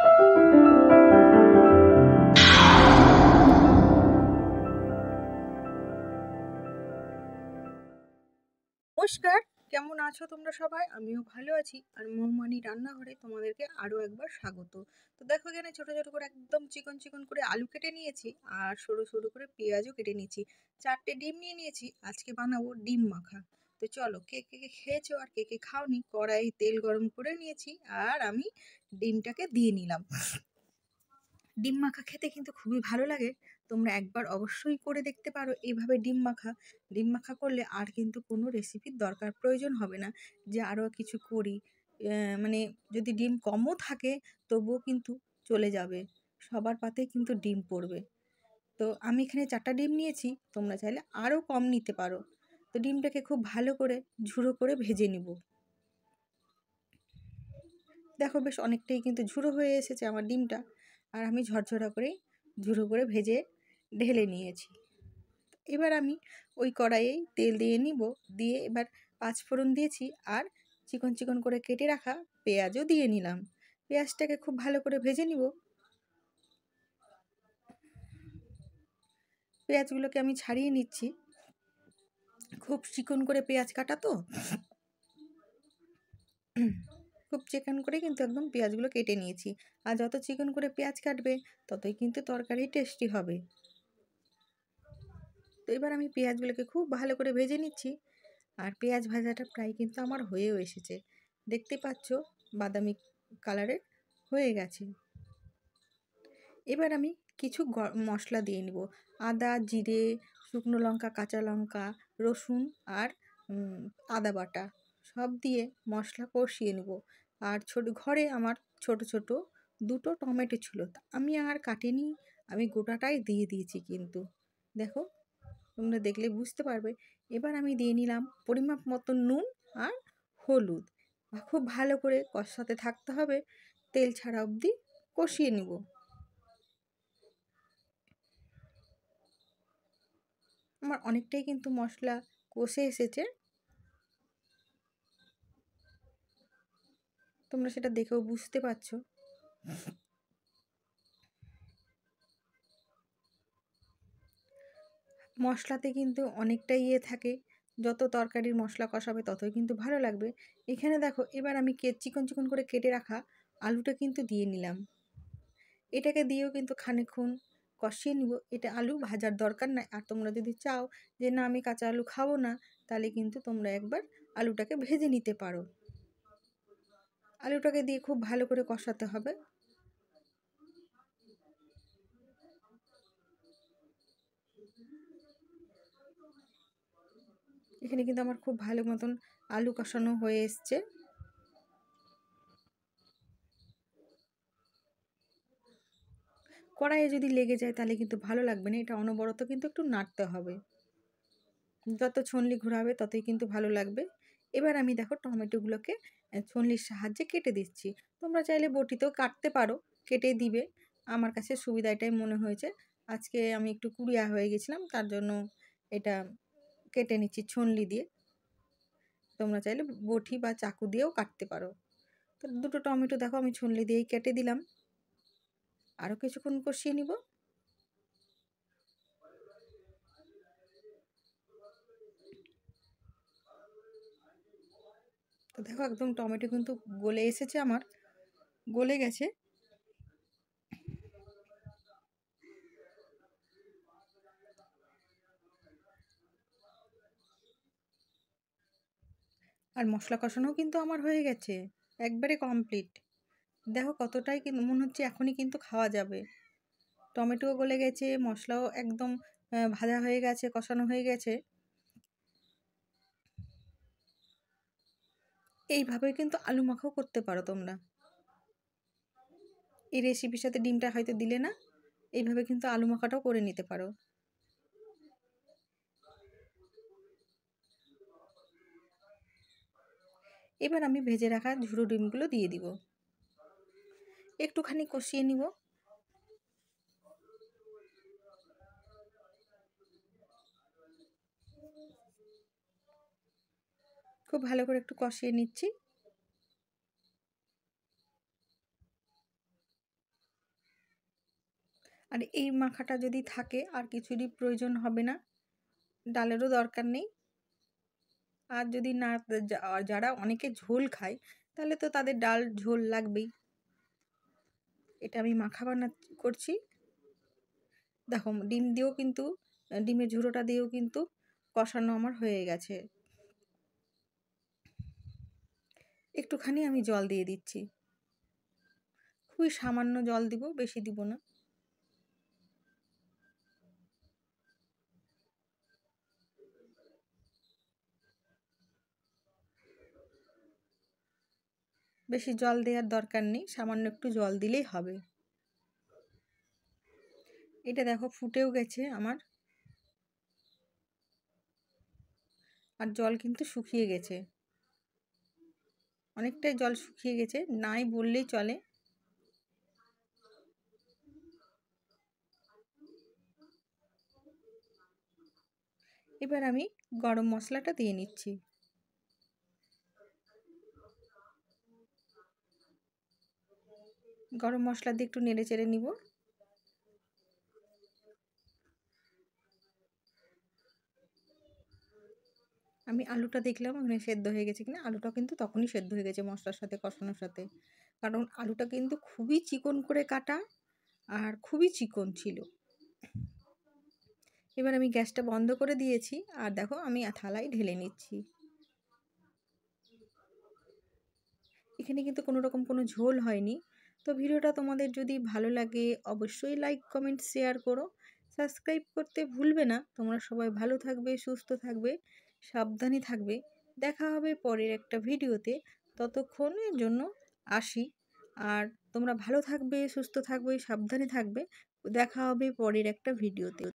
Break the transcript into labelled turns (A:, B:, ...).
A: নমস্কার, কেমন আছো তোমরা সবাই? আমিও ভালো আছি। আর মৌমানি রান্নাঘরে তোমাদেরকে আরও একবার স্বাগত। তো দেখো, এখানে ছোট ছোট করে একদম চিকন চিকন করে আলু কেটে নিয়েছি, আর সরু সরু করে পেঁয়াজও কেটে নিয়েছি। 4টে ডিম নিয়ে নিয়েছি, আজকে বানাবো ডিম মাখা। তো চলো, কে কে কে খেয়েছো আর কে কে খাওনি। কড়াই তেল গরম করে নিয়েছি, আর আমি ডিমটাকে দিয়ে নিলাম। ডিম মাখা খেতে কিন্তু খুবই ভালো লাগে। তোমরা একবার অবশ্যই করে দেখতে পারো এইভাবে ডিম মাখা। ডিম মাখা করলে আর কিন্তু কোনো রেসিপির দরকার প্রয়োজন হবে না যে আরও কিছু করি। মানে যদি ডিম কমও থাকে তবুও কিন্তু চলে যাবে, সবার পাতেই কিন্তু ডিম পড়বে। তো আমি এখানে 4টা ডিম নিয়েছি, তোমরা চাইলে আরও কম নিতে পারো। তো ডিমটাকে খুব ভালো করে ঝুড়ো করে ভেজে নিব। দেখো, বেশ অনেকটাই কিন্তু ঝুড়ো হয়ে এসেছে আমার ডিমটা, আর আমি ঝরঝরা করে ঝুড়ো করে ভেজে ঢেলে নিয়েছি। এবার আমি ওই কড়াইয়েই তেল দিয়ে নিব, দিয়ে এবার 5 ফোড়ন দিয়েছি, আর চিকন চিকন করে কেটে রাখা পেঁয়াজও দিয়ে নিলাম। পেঁয়াজটাকে খুব ভালো করে ভেজে নিব। পেঁয়াজগুলোকে আমি ছাড়িয়ে নিচ্ছি, খুব চিকন করে পেঁয়াজ কাটা তো, খুব চিকন করে কিন্তু একদম পেঁয়াজগুলো কেটে নিয়েছি। আর যত চিকন করে পেঁয়াজ কাটবে ততই কিন্তু তরকারি টেস্টি হবে। তো এবার আমি পেঁয়াজগুলোকে খুব ভালো করে ভেজে নিচ্ছি, আর পেঁয়াজ ভাজাটা প্রায় কিন্তু আমার হয়েও এসেছে। দেখতে পাচ্ছ বাদামি কালারের হয়ে গেছে। এবার আমি কিছু মশলা দিয়ে নেব। আদা, জিরে, শুকনো লঙ্কা, কাঁচা লঙ্কা, রসুন আর আদা বাটা সব দিয়ে মশলা কষিয়ে নেব। আর ঘরে আমার ছোট ছোট 2টো টমেটো ছিল, আমি আর কাটিনি, আমি গোটাটাই দিয়ে দিয়েছি কিন্তু। দেখো, তোমরা দেখলে বুঝতে পারবে। এবার আমি দিয়ে নিলাম পরিমাপ মতো নুন আর হলুদ। খুব ভালো করে কষাতে থাকতে হবে, তেল ছাড়া অবধি কষিয়ে নিব। আমার অনেকটাই কিন্তু মশলা কষে এসেছে, তোমরা সেটা দেখেও বুঝতে পারছো। মশলাতে কিন্তু অনেকটাই থাকে, যত তরকারির মশলা কষাবে ততই কিন্তু ভালো লাগবে। এখানে দেখো, এবার আমি চিকন চিকন করে কেটে রাখা আলুটা কিন্তু দিয়ে নিলাম। এটাকে দিয়েও কিন্তু খানিকক্ষণ কষিয়ে নিব। এটা আলু ভাজার দরকার নাই। আর তোমরা যদি চাও যে না, আমি কাঁচা আলু খাবো না, তাহলে কিন্তু তোমরা একবার আলুটাকে ভেজে নিতে পারো। আলুটাকে দিয়ে খুব ভালো করে কষাতে হবে। এখানে কিন্তু আমার খুব ভালো মতন আলু কষানো হয়ে এসছে। কড়াইয়ে যদি লেগে যায় তাহলে কিন্তু ভালো লাগবে না, এটা অনবরত কিন্তু একটু নাড়তে হবে। যত ছনলি ঘোরাবে ততই কিন্তু ভালো লাগবে। এবার আমি দেখো টমেটোগুলোকে ছনলির সাহায্যে কেটে দিচ্ছি। তোমরা চাইলে বটিতেও কাটতে পারো, কেটে দিবে। আমার কাছে সুবিধা এটাই মনে হয়েছে। আজকে আমি একটু কুড়িয়া হয়ে গেছিলাম, তার জন্য এটা কেটে নিচ্ছি ছনলি দিয়ে। তোমরা চাইলে বটি বা চাকু দিয়েও কাটতে পারো। তো 2টো টমেটো দেখো আমি ছনলি দিয়েই কেটে দিলাম। আরও কিছুক্ষণ কষিয়ে নিব। তো দেখো, একদম টমেটো কিন্তু গলে এসেছে, আমার গলে গেছে। আর মশলা কষানোও কিন্তু আমার হয়ে গেছে, একবারে কমপ্লিট। দেখো কতটাই কিন্তু মনে হচ্ছে এখনই কিন্তু খাওয়া যাবে। টমেটোও গলে গেছে, মশলাও একদম ভাজা হয়ে গেছে, কষানো হয়ে গেছে। এইভাবে কিন্তু আলু মাখাও করতে পারো তোমরা। এই রেসিপির সাথে ডিমটা হয়তো দিলে না, এইভাবে কিন্তু আলু মাখাটাও করে নিতে পারো। এবার আমি ভেজে রাখা ঝুড়ো ডিমগুলো দিয়ে দিব, একটুখানি কষিয়ে নিব। খুব ভালো করে একটু কষিয়ে নিচ্ছি। আর এই মাখাটা যদি থাকে আর কিছুরই প্রয়োজন হবে না, ডালেরও দরকার নেই। আর যদি না যারা অনেকে ঝোল খায় তাহলে তো তাদের ডাল ঝোল লাগবেই। এটা আমি মাখা করছি। দেখো ডিম দিয়েও কিন্তু, ডিমের ঝুড়োটা দিয়েও কিন্তু কষানো আমার হয়ে গেছে। একটুখানি আমি জল দিয়ে দিচ্ছি, খুবই সামান্য জল দিব, বেশি দিব না। বেশি জল দেওয়ার দরকার নেই, সামান্য একটু জল দিলেই হবে। এটা দেখো ফুটেও গেছে আমার, আর জল কিন্তু শুকিয়ে গেছে, অনেকটাই জল শুকিয়ে গেছে, নাই বললেই চলে। এবার আমি গরম মশলাটা দিয়ে নিচ্ছি। গরম মশলা দিয়ে একটু নেড়ে চেড়ে নিব। আমি আলুটা দেখলাম ওখানে সেদ্ধ হয়ে গেছে কিনা, আলুটা কিন্তু তখনই সেদ্ধ হয়ে গেছে মশলার সাথে কষানোর সাথে, কারণ আলুটা কিন্তু খুবই চিকন করে কাটা আর খুবই চিকন ছিল। এবার আমি গ্যাসটা বন্ধ করে দিয়েছি, আর দেখো আমি থালায় ঢেলে নিচ্ছি। এখানে কিন্তু কোনো রকম কোনো ঝোল হয়নি। তো ভিডিওটা তোমাদের যদি ভালো লাগে অবশ্যই লাইক কমেন্ট শেয়ার করো, সাবস্ক্রাইব করতে ভুলবে না। তোমরা সবাই ভালো থাকবে, সুস্থ থাকবে, সাবধানে থাকবে। দেখা হবে পরের একটা ভিডিওতে, ততক্ষণের জন্য আসি। আর তোমরা ভালো থাকবে, সুস্থ থাকবে, সাবধানে থাকবে। দেখা হবে পরের একটা ভিডিওতে।